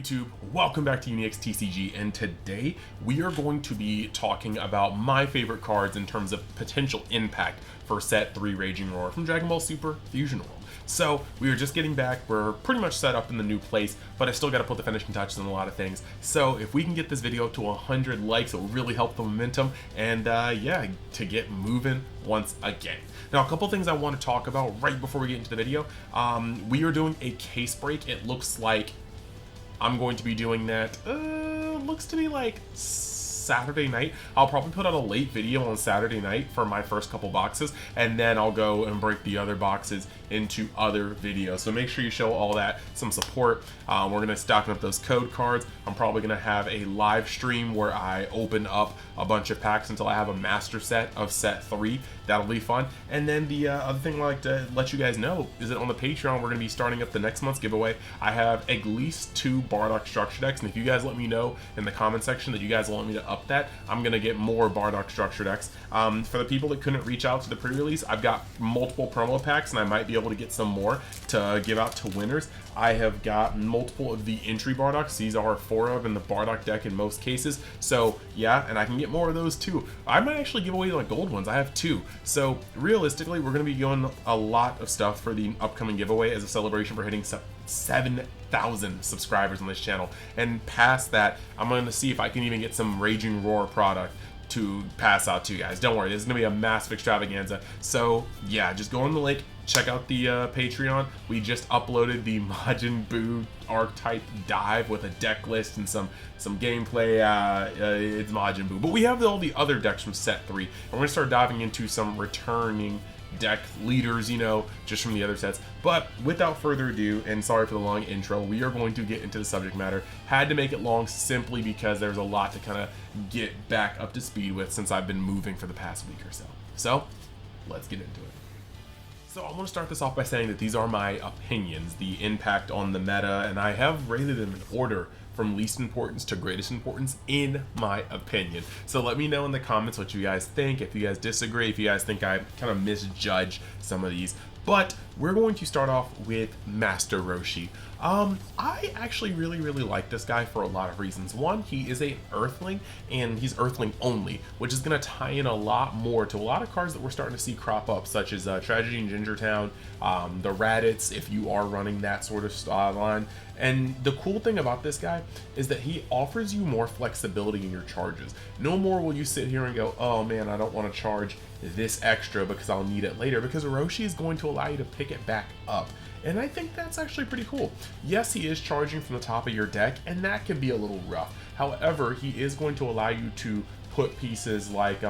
YouTube? Welcome back to Unique's TCG, and today we are going to be talking about my favorite cards in terms of potential impact for Set 3 Raging Roar from Dragon Ball Super Fusion World. So we are just getting back, we're pretty much set up in the new place, but I still got to put the finishing touches on a lot of things. So if we can get this video to 100 likes, it will really help the momentum, and yeah, to get moving once again. Now, a couple things I want to talk about right before we get into the video. We are doing a case break. It looks like I'm going to be doing that, looks to be like Saturday night. I'll probably put out a late video on Saturday night for my first couple boxes, and then I'll go and break the other boxes into other videos. So make sure you show all that some support. We're going to stocking up those code cards. I'm probably going to have a live stream where I open up a bunch of packs until I have a master set of set 3. That'll be fun. And then the other thing I'd like to let you guys know is that on the Patreon, we're going to be starting up the next month's giveaway. I have at least 2 Bardock structure decks, and if you guys let me know in the comment section that you guys want me to up that, I'm going to get more Bardock structure decks. For the people that couldn't reach out to the pre-release, I've got multiple promo packs, and I might be able to get some more to give out to winners. I have got multiple of the entry Bardocks. These are 4 of in the Bardock deck in most cases. So yeah, and I can get more of those too. I might actually give away like gold ones. I have 2. So realistically, we're going to be doing a lot of stuff for the upcoming giveaway as a celebration for hitting 7,000 subscribers on this channel. And past that, I'm going to see if I can even get some Raging Roar product to pass out to you guys. Don't worry, this is going to be a massive extravaganza. So yeah, just go on the link, check out the Patreon. We just uploaded the Majin Buu archetype dive with a deck list and some gameplay. It's Majin Buu, but we have all the other decks from set 3, and we're gonna start diving into some returning deck leaders, you know, just from the other sets. But without further ado, and sorry for the long intro, we are going to get into the subject matter. Had to make it long simply because there's a lot to kind of get back up to speed with since I've been moving for the past week or so. So let's get into it. So I want to start this off by saying that these are my opinions, the impact on the meta, and I have rated them in order from least importance to greatest importance in my opinion. So let me know in the comments what you guys think, if you guys disagree, if you guys think I kind of misjudge some of these. But we're going to start off with Master Roshi. I actually really like this guy for a lot of reasons. One, he is an Earthling, and he's Earthling only, which is going to tie in a lot more to a lot of cards that we're starting to see crop up, such as Tragedy in Gingertown, the Raditz, if you are running that sort of style line. And the cool thing about this guy is that he offers you more flexibility in your charges. No more will you sit here and go, oh man, I don't want to charge this extra because I'll need it later, because Roshi is going to allow you to pick it back up. And I think that's actually pretty cool. Yes, he is charging from the top of your deck, and that can be a little rough. However, he is going to allow you to put pieces like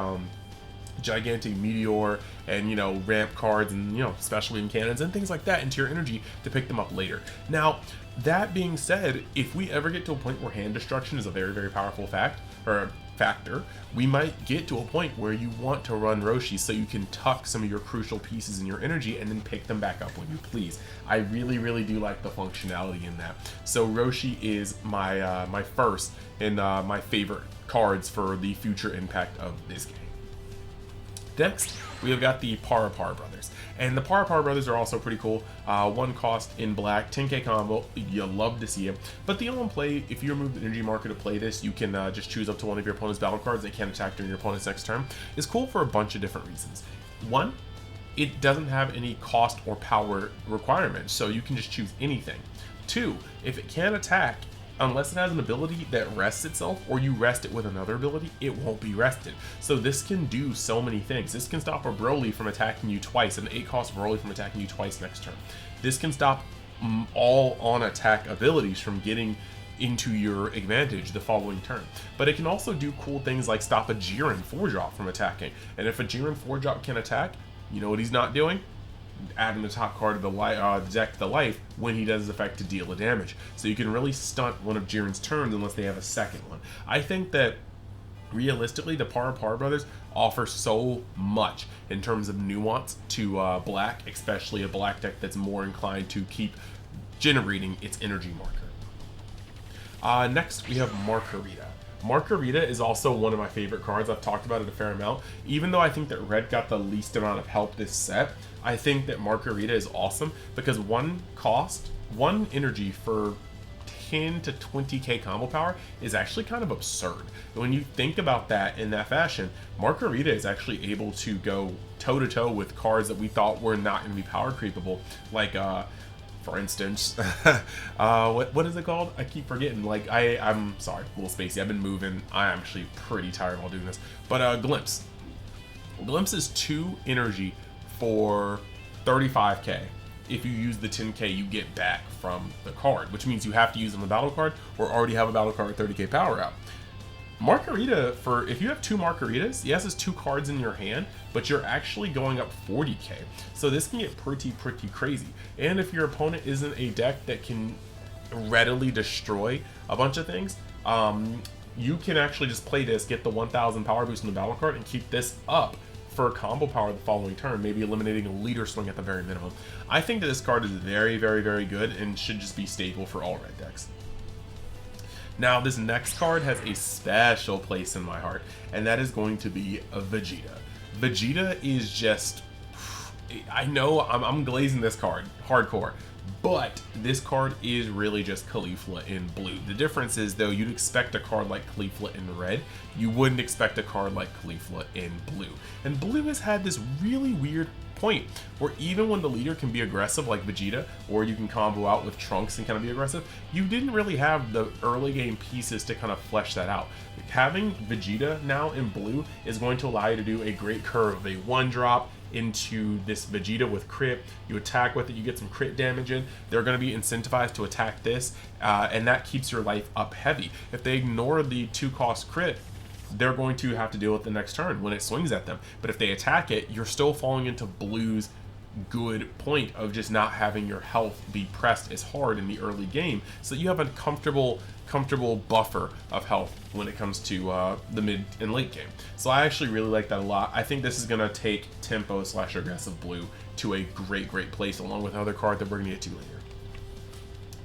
Gigantic Meteor and, you know, ramp cards and, you know, special beam cannons and things like that into your energy to pick them up later. Now, that being said, if we ever get to a point where hand destruction is a very powerful factor, we might get to a point where you want to run Roshi so you can tuck some of your crucial pieces in your energy and then pick them back up when you please. I really do like the functionality in that. So Roshi is my my first and my favorite cards for the future impact of this game. Next, we have got the Para brothers. And the Para brothers are also pretty cool. 1 cost in black, 10k combo, you'll love to see it. But the only play, if you remove the energy marker to play this, you can just choose up to one of your opponent's battle cards that can attack during your opponent's next turn. It's cool for a bunch of different reasons. 1, it doesn't have any cost or power requirements, so you can just choose anything. 2, if it can attack, unless it has an ability that rests itself, or you rest it with another ability, it won't be rested. So this can do so many things. This can stop a Broly from attacking you twice, an 8-cost Broly from attacking you twice next turn. This can stop all on-attack abilities from getting into your advantage the following turn. But it can also do cool things like stop a Jiren 4-drop from attacking. And if a Jiren 4-drop can attack, you know what he's not doing? Adding the top card of the deck to life when he does his effect to deal the damage. So you can really stunt one of Jiren's turns unless they have a second one. I think that realistically, the Para brothers offer so much in terms of nuance to black, especially a black deck that's more inclined to keep generating its energy marker. Next, we have Margarita. Margarita is also one of my favorite cards. I've talked about it a fair amount. Even though I think that Red got the least amount of help this set, I think that Margarita is awesome because 1 cost, 1 energy for 10 to 20k combo power is actually kind of absurd. When you think about that in that fashion, Margarita is actually able to go toe-to-toe with cards that we thought were not going to be power creepable, like for instance, what is it called? I keep forgetting. Like, I'm sorry, a little spacey. I've been moving. I'm actually pretty tired while doing this. But Glimpse. Glimpse is 2 energy for 35k. If you use the 10k you get back from the card, which means you have to use on the battle card or already have a battle card with 30k power out. Margarita, for if you have 2 Margaritas, yes, it's 2 cards in your hand, but you're actually going up 40k. So this can get pretty crazy. And if your opponent isn't a deck that can readily destroy a bunch of things, you can actually just play this, get the 1000 power boost in the battle card, and keep this up for combo power the following turn, maybe eliminating a leader swing at the very minimum. I think that this card is very good and should just be stable for all red decks. Now, this next card has a special place in my heart, and that is going to be a Vegeta. Vegeta is just, I know I'm glazing this card hardcore, but this card is really just Caulifla in blue. The difference is, though, you'd expect a card like Caulifla in red. You wouldn't expect a card like Caulifla in blue. And blue has had this really weird point where even when the leader can be aggressive like Vegeta, or you can combo out with Trunks and kind of be aggressive, you didn't really have the early game pieces to kind of flesh that out. Having Vegeta now in blue is going to allow you to do a great curve of a 1-drop into this Vegeta with crit. You attack with it, you get some crit damage in. They're going to be incentivized to attack this, and that keeps your life up heavy. If they ignore the 2-cost crit, they're going to have to deal with the next turn when it swings at them. But if they attack it, you're still falling into blue's good point of just not having your health be pressed as hard in the early game, so you have a comfortable buffer of health when it comes to the mid and late game. So I actually really like that a lot. I think this is going to take tempo / aggressive blue to a great place, along with another card that we're going to get to later.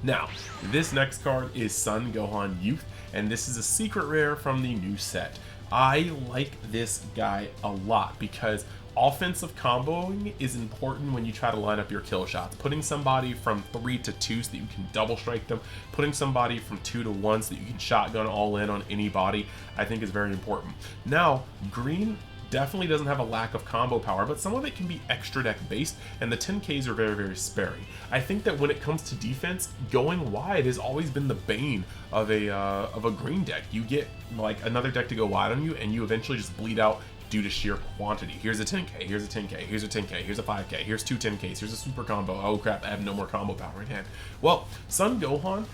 Now, this next card is Son Gohan Youth, and this is a secret rare from the new set. I like this guy a lot because offensive comboing is important when you try to line up your kill shots. Putting somebody from 3 to 2 so that you can double strike them, putting somebody from 2 to 1 so that you can shotgun all in on anybody, I think is very important. Now, green definitely doesn't have a lack of combo power, but some of it can be extra deck based, and the 10Ks are very sparing. I think that when it comes to defense, going wide has always been the bane of a green deck. You get like another deck to go wide on you, and you eventually just bleed out due to sheer quantity. Here's a 10k, here's a 10k, here's a 10k, here's a 5k, here's 2 10ks, here's a super combo. Oh crap, I have no more combo power in hand. Well, Son Gohan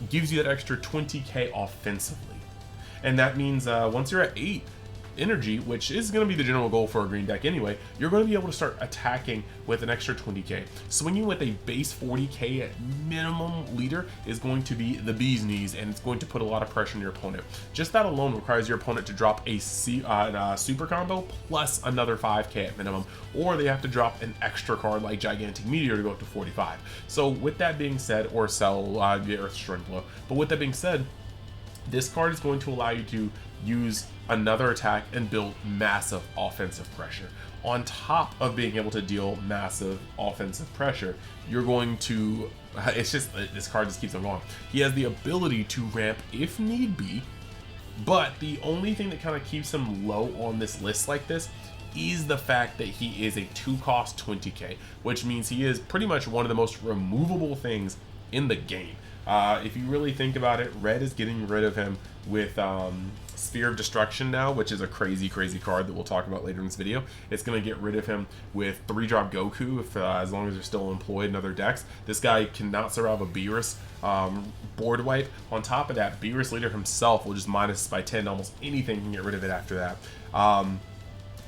gives you that extra 20k offensively, and that means once you're at 8 energy, which is going to be the general goal for a green deck anyway, you're going to be able to start attacking with an extra 20k. Swinging with a base 40k at minimum leader is going to be the bee's knees, and it's going to put a lot of pressure on your opponent. Just that alone requires your opponent to drop a super combo plus another 5k at minimum, or they have to drop an extra card like Gigantic Meteor to go up to 45. So with that being said, or sell the Earth Strength, but with that being said, this card is going to allow you to use another attack and build massive offensive pressure. On top of being able to deal massive offensive pressure, you're going to, it's just, this card just keeps on going. He has the ability to ramp if need be, but the only thing that kind of keeps him low on this list like this is the fact that he is a 2-cost 20k, which means he is pretty much one of the most removable things in the game. If you really think about it, red is getting rid of him with Sphere of Destruction now, which is a crazy card that we'll talk about later in this video. It's going to get rid of him with 3-drop Goku if as long as they're still employed in other decks. This guy cannot survive a Beerus board wipe. On top of that, Beerus Leader himself will just minus by 10 almost anything, can get rid of it after that.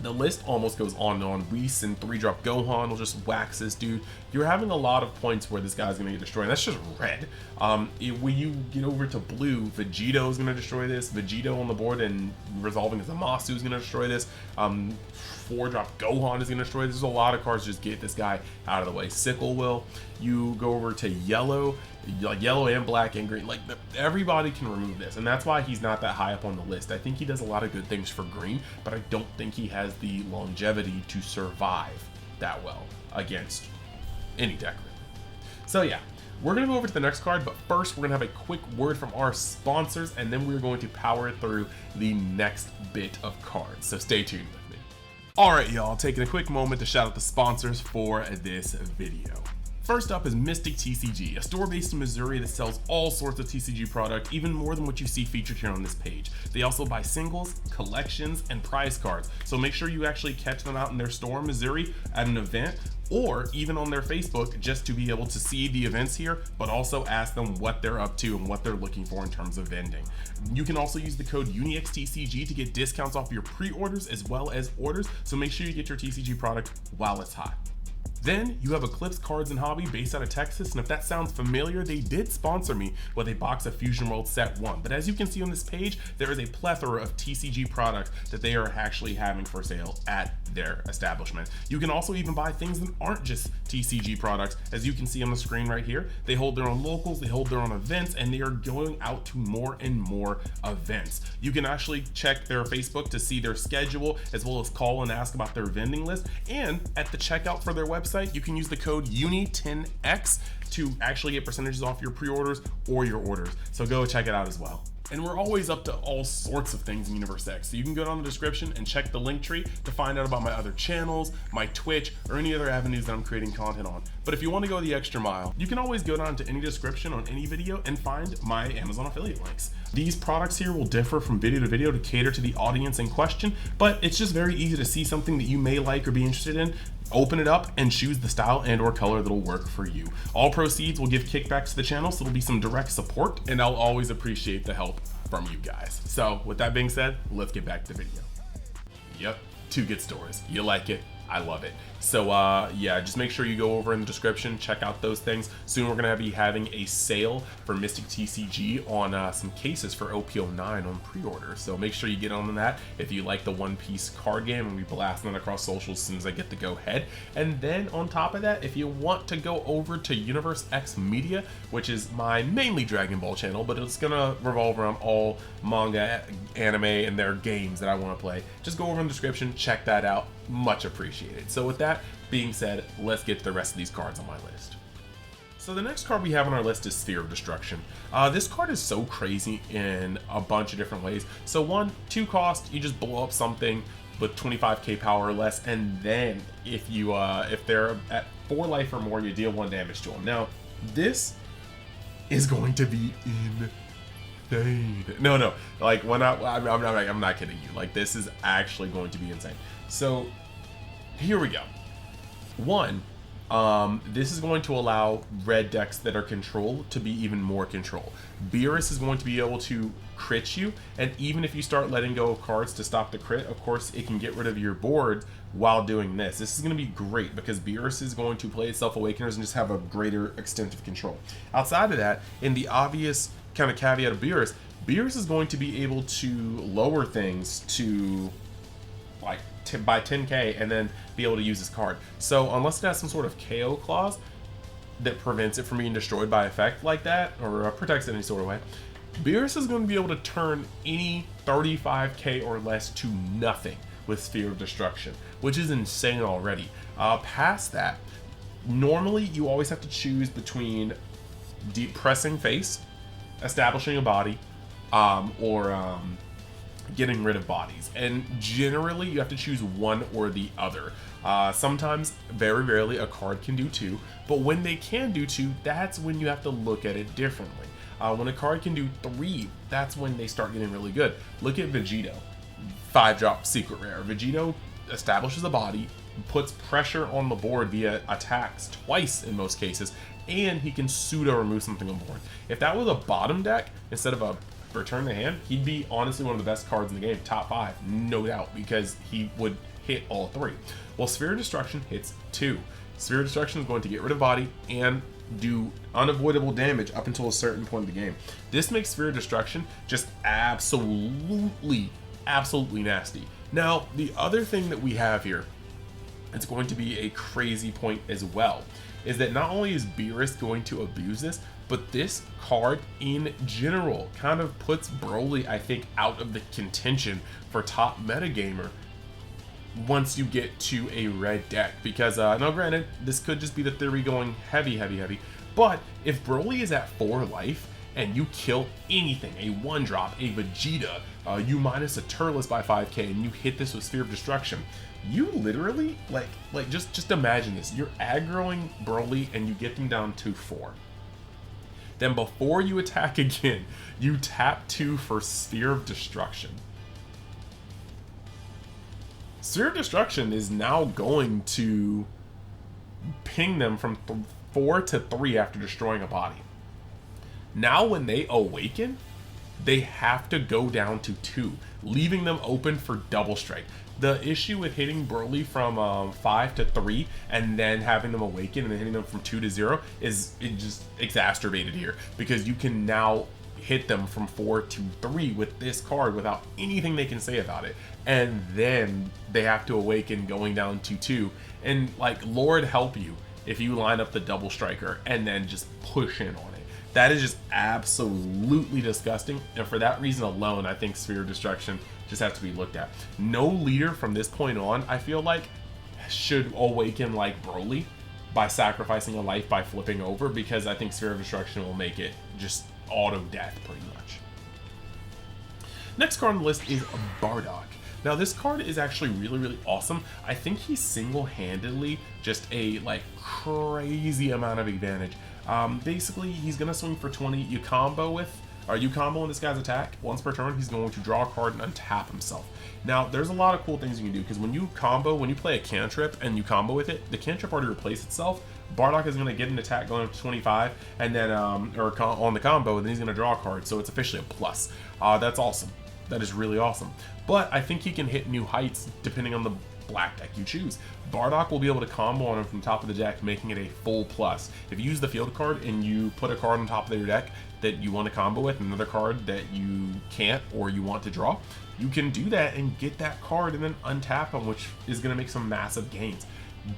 The list almost goes on and on. Whis and 3-drop Gohan will just wax this dude. You're having a lot of points where this guy's going to get destroyed. That's just red. When you get over to blue, Vegeta is going to destroy this. Vegeta on the board and resolving as a Masu is going to destroy this. 4-drop Gohan is going to destroy this. There's a lot of cards to just get this guy out of the way. Sickle will. You go over to yellow, like yellow and black and green. Like everybody can remove this, and that's why he's not that high up on the list. I think he does a lot of good things for green, but I don't think he has the longevity to survive that well against any deck really. So yeah, We're going to go over to the next card, but first we're going to have a quick word from our sponsors, and then we're going to power through the next bit of cards. So stay tuned with me. All right, y'all, taking a quick moment to shout out the sponsors for this video. First up is Mystic TCG, a store based in Missouri that sells all sorts of TCG product, even more than what you see featured here on this page. They also buy singles, collections, and prize cards, so make sure you actually catch them out in their store in Missouri at an event, or even on their Facebook, just to be able to see the events here, but also ask them what they're up to and what they're looking for in terms of vending. You can also use the code UNIXTCG to get discounts off your pre-orders as well as orders, so make sure you get your TCG product while it's hot. Then you have Eclipse Cards and Hobby based out of Texas, and if that sounds familiar, they did sponsor me with a box of Fusion World Set 1. But as you can see on this page, there is a plethora of TCG products that they are actually having for sale at their establishment. You can also even buy things that aren't just TCG products. As you can see on the screen right here, they hold their own locals, they hold their own events, and they are going out to more and more events. You can actually check their Facebook to see their schedule, as well as call and ask about their vending list. And at the checkout for their website, you can use the code UNI10X to actually get percentages off your pre-orders or your orders. So go check it out as well. And we're always up to all sorts of things in Universe X. So you can go down the description and check the link tree to find out about my other channels, my Twitch, or any other avenues that I'm creating content on. But if you want to go the extra mile, you can always go down to any description on any video and find my Amazon affiliate links. These products here will differ from video to video to cater to the audience in question, but it's just very easy to see something that you may like or be interested in, open it up and choose the style and or color that'll work for you. All proceeds will give kickbacks to the channel, so it'll be some direct support, and I'll always appreciate the help from you guys. So with that being said, let's get back to the video. Yep, 2 good stories. You like it, I love it. So yeah, just make sure you go over in the description, check out those things. Soon we're gonna be having a sale for Mystic TCG on some cases for OP09 on pre-order. So make sure you get on that if you like the One Piece card game, and we blasting it across socials as soon as I get the go ahead. And then on top of that, if you want to go over to Universe X Media, which is my mainly Dragon Ball channel, but it's gonna revolve around all manga, anime, and their games that I want to play, just go over in the description, check that out. Much appreciated. So with that being said, let's get to the rest of these cards on my list. So the next card we have on our list is Sphere of Destruction. This card is so crazy in a bunch of different ways. So 1, 2 cost, you just blow up something with 25k power or less, and then if they're at 4 life or more, you deal 1 damage to them. Now this is going to be insane. No, like when I'm not kidding you. Like this is actually going to be insane. So here we go. 1, this is going to allow red decks that are control to be even more control. Beerus is going to be able to crit you, and even if you start letting go of cards to stop the crit, of course it can get rid of your board while doing this. This is going to be great because Beerus is going to play itself Awakeners and just have a greater extent of control. Outside of that, in the obvious kind of caveat of Beerus is going to be able to lower things to like by 10k and then be able to use this card. So unless it has some sort of KO clause that prevents it from being destroyed by effect like that, or protects it in any sort of way, Beerus is going to be able to turn any 35k or less to nothing with Sphere of Destruction, which is insane already. Past that, normally you always have to choose between depressing face, establishing a body, or getting rid of bodies, and generally you have to choose one or the other. Sometimes, very rarely, a card can do 2, but when they can do 2, that's when you have to look at it differently. When a card can do 3, that's when they start getting really good. Look at Vegeta, 5-drop secret rare. Vegeta establishes a body, puts pressure on the board via attacks twice in most cases, and he can pseudo remove something on board. If that was a bottom deck instead of a return the hand, he'd be honestly one of the best cards in the game, top 5, no doubt, because he would hit all 3. Well, Sphere of Destruction hits 2. Sphere of Destruction is going to get rid of body and do unavoidable damage up until a certain point in the game. This makes Sphere of Destruction just absolutely nasty. Now, the other thing that we have here, it's going to be a crazy point as well, is that not only is Beerus going to abuse this, but this card in general kind of puts Broly, I think, out of the contention for top metagamer once you get to a red deck. Because, now granted, this could just be the theory going heavy, But if Broly is at 4 life and you kill anything, a 1-drop, a Vegeta, you minus a Turles by 5k, and you hit this with Sphere of Destruction, you literally, just imagine this. You're aggroing Broly and you get them down to 4. Then before you attack again, you tap 2 for Sphere of Destruction. Sphere of Destruction is now going to ping them from 4 to 3 after destroying a body. Now when they awaken, they have to go down to 2, leaving them open for double strike. The issue with hitting Broly from 5 to 3 and then having them awaken and then hitting them from 2 to 0 is just exacerbated here, because you can now hit them from 4 to 3 with this card without anything they can say about it, and then they have to awaken going down to 2, and like, Lord help you if you line up the double striker and then just push in on it. That is just absolutely disgusting, and for that reason alone, I think Sphere of Destruction just has to be looked at. No leader from this point on, I feel like, should awaken like Broly by sacrificing a life by flipping over, because I think Sphere of Destruction will make it just auto death pretty much. Next card on the list is Bardock. Now this card is actually really awesome. I think he's single-handedly just a crazy amount of advantage. Basically, he's gonna swing for 20. You combo in this guy's attack once per turn. He's going to draw a card and untap himself. Now there's a lot of cool things you can do, because when you play a cantrip and you combo with it, the cantrip already replaces itself. Bardock is going to get an attack going up to 25, and then on the combo, and then he's going to draw a card, so it's officially a plus. That's awesome. That is really awesome. But I think he can hit new heights depending on the black deck you choose. Bardock will be able to combo on him from top of the deck, making it a full plus. If you use the field card and you put a card on top of your deck that you want to combo with, another card that you can't or you want to draw, you can do that and get that card and then untap him, which is going to make some massive gains.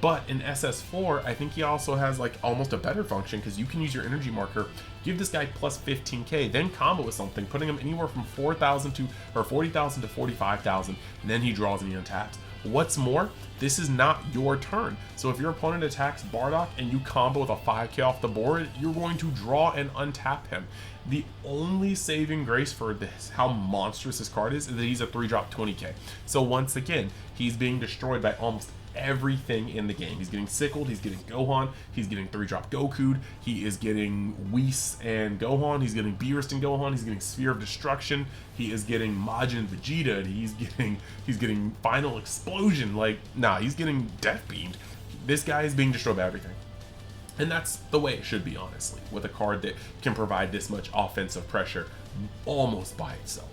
But in SS4, I think he also has almost a better function, because you can use your energy marker, give this guy plus 15k, then combo with something, putting him anywhere from 40,000 to 45,000, and then he draws and he untaps. What's more, this is not your turn. So if your opponent attacks Bardock and you combo with a 5k off the board, you're going to draw and untap him. The only saving grace for this, how monstrous this card is that he's a 3-drop 20k. So once again, he's being destroyed by almost everything in the game. He's getting sickled, he's getting Gohan, he's getting 3-drop Goku, he is getting Whis and Gohan, he's getting Beerus and Gohan, he's getting Sphere of Destruction, he is getting Majin Vegeta, he's getting Final Explosion. He's getting Death Beamed. This guy is being destroyed by everything. And that's the way it should be, honestly, with a card that can provide this much offensive pressure almost by itself.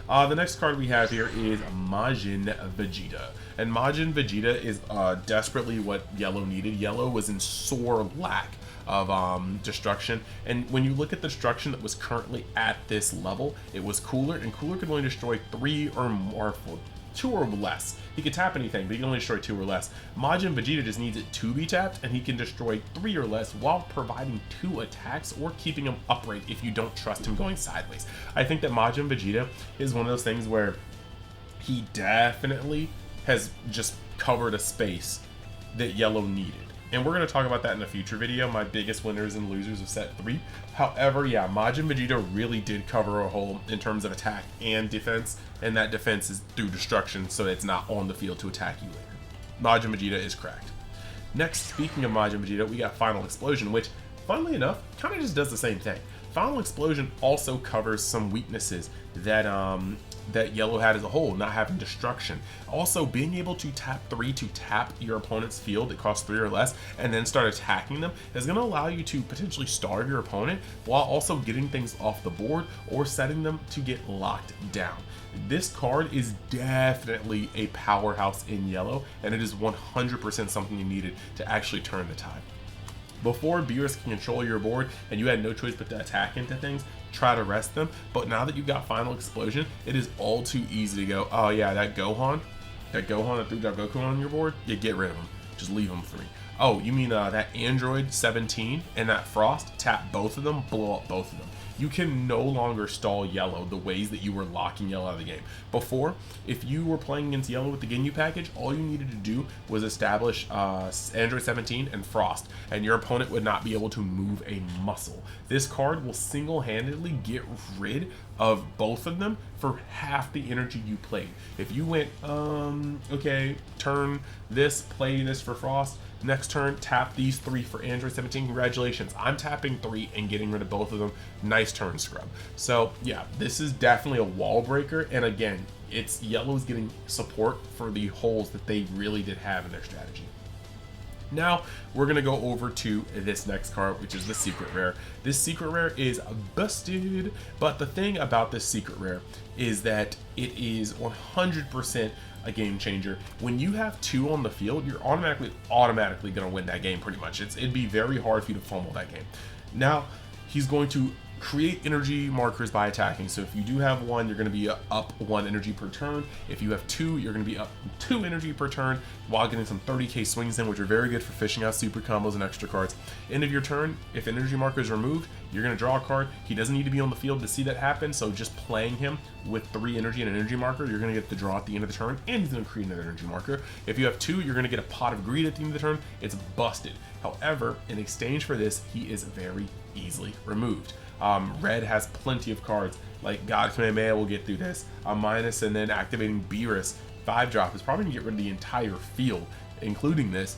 The next card we have here is Majin Vegeta. And Majin Vegeta is desperately what Yellow needed. Yellow was in sore lack of destruction. And when you look at the destruction that was currently at this level, it was Cooler, and Cooler could only destroy 3 or more, 2 or less. He could tap anything, but he can only destroy 2 or less. Majin Vegeta just needs it to be tapped, and he can destroy 3 or less while providing 2 attacks or keeping him upright if you don't trust him going sideways. I think that Majin Vegeta is one of those things where he definitely has just covered a space that Yellow needed. And we're going to talk about that in a future video, my biggest winners and losers of set 3. However, yeah, Majin Vegeta really did cover a hole in terms of attack and defense, and that defense is through destruction, so it's not on the field to attack you later. Majin Vegeta is cracked. Next, speaking of Majin Vegeta, we got Final Explosion, which, funnily enough, kind of just does the same thing. Final Explosion also covers some weaknesses that that Yellow had as a whole, not having destruction. Also, being able to tap 3 to tap your opponent's field that costs 3 or less and then start attacking them is going to allow you to potentially starve your opponent while also getting things off the board or setting them to get locked down. This card is definitely a powerhouse in Yellow, and it is 100% something you needed to actually turn the tide. Before, Beerus can control your board and you had no choice but to attack into things, try to rest them, but now that you've got Final Explosion, it is all too easy to go, oh yeah, that 3-drop Goku on your board, you get rid of him. Just leave him for me. Oh, you mean that Android 17 and that Frost, tap both of them, blow up both of them. you can no longer stall yellow the ways that you were locking yellow out of the game. Before, if you were playing against yellow with the Ginyu package, all you needed to do was establish Android 17 and Frost, and your opponent would not be able to move a muscle. This card will single-handedly get rid of both of them for half the energy you played. If you went, okay, turn this, play this for Frost, next turn, tap these 3 for Android 17. Congratulations. I'm tapping 3 and getting rid of both of them. Nice turn, scrub. So, yeah, this is definitely a wall breaker. And again, it's yellow's getting support for the holes that they really did have in their strategy. Now, we're going to go over to this next card, which is the secret rare. This secret rare is busted, but the thing about this secret rare is that it is 100% a game changer. When you have 2 on the field, you're automatically going to win that game pretty much. It'd be very hard for you to fumble that game. Now, he's going to create energy markers by attacking. So if you do have 1, you're going to be up 1 energy per turn. If you have 2, you're going to be up 2 energy per turn while getting some 30k swings in, which are very good for fishing out super combos and extra cards. End of your turn, if energy marker is removed, you're going to draw a card. He doesn't need to be on the field to see that happen, so just playing him with 3 energy and an energy marker, you're going to get the draw at the end of the turn, and he's going to create another energy marker. If you have 2, you're going to get a pot of greed at the end of the turn. It's busted. However, in exchange for this, he is very easily removed. Red has plenty of cards, like God Kamehameha will get through this. A minus and then activating Beerus 5-drop is probably going to get rid of the entire field, including this.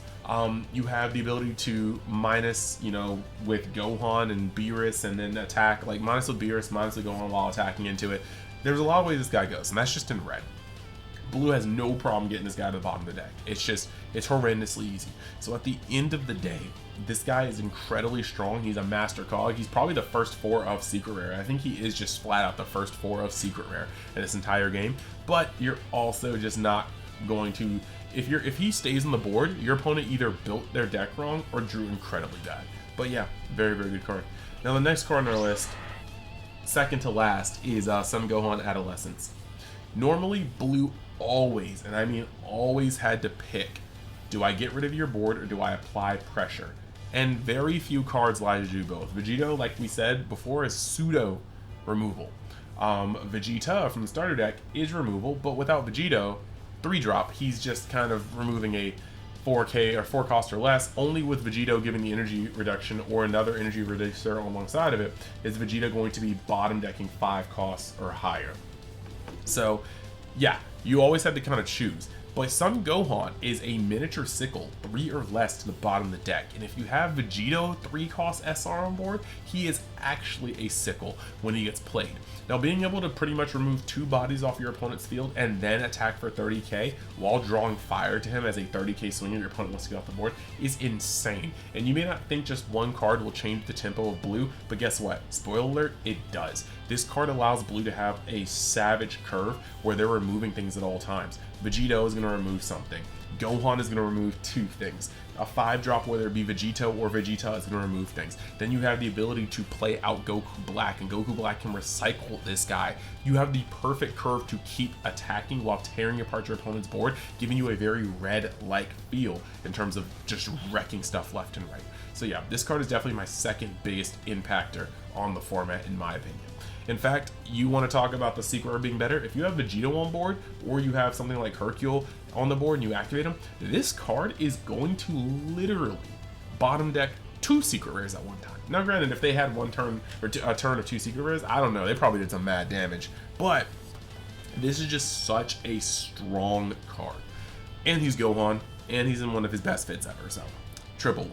You have the ability to minus, with Gohan and Beerus, and then attack, like minus with Beerus, minus with Gohan while attacking into it. There's a lot of ways this guy goes, and that's just in red. Blue has no problem getting this guy to the bottom of the deck. It's horrendously easy. So at the end of the day, this guy is incredibly strong. He's a master cog. He's probably the first 4 of secret rare. I think he is just flat out the first 4 of secret rare in this entire game. But you're also just not going to, if he stays on the board, your opponent either built their deck wrong or drew incredibly bad. But yeah, very, very good card. Now the next card on our list, second to last, is Sun Gohan Adolescence. Normally, blue always, and I mean always, had to pick, do I get rid of your board or do I apply pressure? And very few cards allow you to do both. Vegeta, like we said before, is pseudo removal. Vegeta from the starter deck is removal, but without Vegeta 3-drop, he's just kind of removing a 4k or 4 cost or less. Only with Vegeta giving the energy reduction or another energy reducer alongside of it is Vegeta going to be bottom decking 5 costs or higher. So yeah, you always have to kind of choose. But Sun Gohan is a miniature sickle, 3 or less to the bottom of the deck. And if you have Vegeta 3-cost SR on board, he is actually a sickle when he gets played. Now, being able to pretty much remove 2 bodies off your opponent's field and then attack for 30k while drawing fire to him as a 30k swinger your opponent wants to get off the board is insane. And you may not think just 1 card will change the tempo of blue, but guess what? Spoiler alert, it does. This card allows blue to have a savage curve where they're removing things at all times. Vegeta is going to remove something. Gohan is going to remove 2 things. A 5-drop, whether it be Vegeta or Vegeta, is going to remove things. Then you have the ability to play out Goku Black, and Goku Black can recycle this guy. You have the perfect curve to keep attacking while tearing apart your opponent's board, giving you a very red-like feel in terms of just wrecking stuff left and right. So yeah, this card is definitely my second biggest impactor on the format, in my opinion. In fact, you want to talk about the secret rare being better? If you have Vegeta on board, or you have something like Hercule on the board and you activate him, this card is going to literally bottom deck 2 secret rares at one time. Now granted, if they had one turn or a turn of 2 secret rares, I don't know, they probably did some mad damage. But this is just such a strong card. And he's Gohan, and he's in one of his best fits ever, so triple win.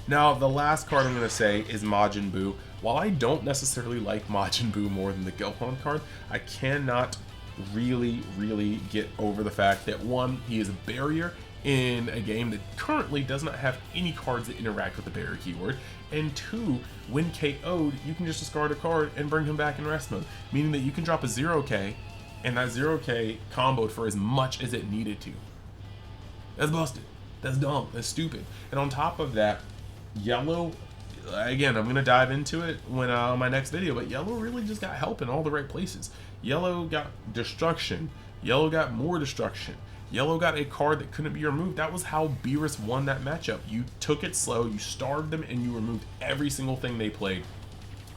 Now, the last card I'm going to say is Majin Buu. While I don't necessarily like Majin Buu more than the Gohan card, I cannot really get over the fact that 1, he is a barrier in a game that currently does not have any cards that interact with the barrier keyword, and 2, when KO'd, you can just discard a card and bring him back in rest mode, meaning that you can drop a 0k, and that 0k comboed for as much as it needed to. That's busted. That's dumb. That's stupid. And on top of that, yellow, again, I'm going to dive into it when my next video, but yellow really just got help in all the right places. Yellow got destruction. Yellow got more destruction. Yellow got a card that couldn't be removed. That was how Beerus won that matchup. You took it slow, you starved them, and you removed every single thing they played.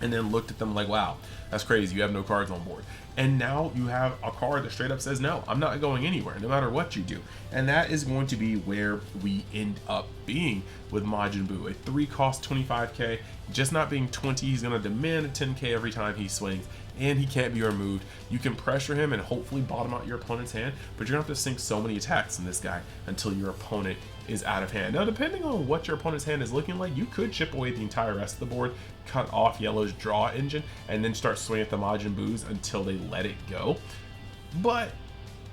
and then looked at them like, wow, that's crazy, you have no cards on board. And now you have a card that straight up says, no, I'm not going anywhere, no matter what you do. And that is going to be where we end up being with Majin Buu. A 3 cost 25k, just not being 20, he's going to demand a 10k every time he swings, and he can't be removed. You can pressure him and hopefully bottom out your opponent's hand, but you're going to have to sink so many attacks in this guy until your opponent is out of hand. Now, depending on what your opponent's hand is looking like, you could chip away the entire rest of the board, cut off Yellow's draw engine, and then start swinging at the Majin Buus until they let it go. But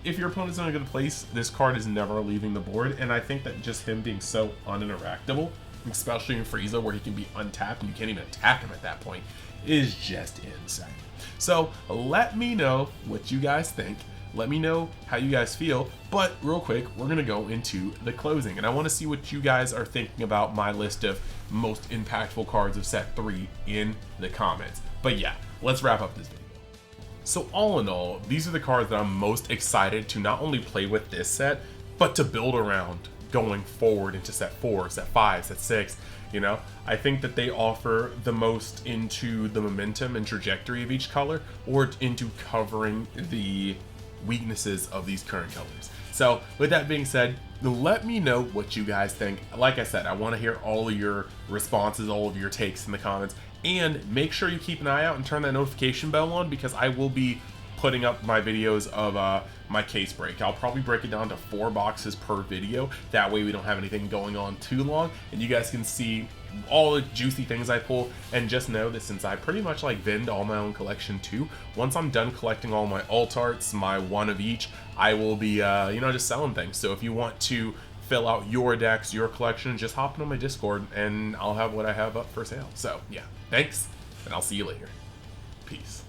if your opponent's in a good place, this card is never leaving the board, and I think that just him being so uninteractable, especially in Frieza where he can be untapped and you can't even attack him at that point, is just insane. So let me know what you guys think. Let me know how you guys feel, but real quick, we're going to go into the closing, and I want to see what you guys are thinking about my list of most impactful cards of set 3 in the comments. But yeah, let's wrap up this video. So all in all, these are the cards that I'm most excited to not only play with this set, but to build around going forward into set 4, set 5, set 6. You know, I think that they offer the most into the momentum and trajectory of each color, or into covering the weaknesses of these current colors. So with that being said, let me know what you guys think. Like I said, I want to hear all of your responses, all of your takes in the comments, and make sure you keep an eye out and turn that notification bell on, because I will be putting up my videos of my case break. I'll probably break it down to 4 boxes per video. That way we don't have anything going on too long, and you guys can see all the juicy things I pull. And just know that since I pretty much like vend all my own collection too, once I'm done collecting all my alt arts, my one of each, I will be you know, just selling things. So if you want to fill out your decks, your collection, just hop on my Discord and I'll have what I have up for sale. So yeah, thanks, and I'll see you later. Peace.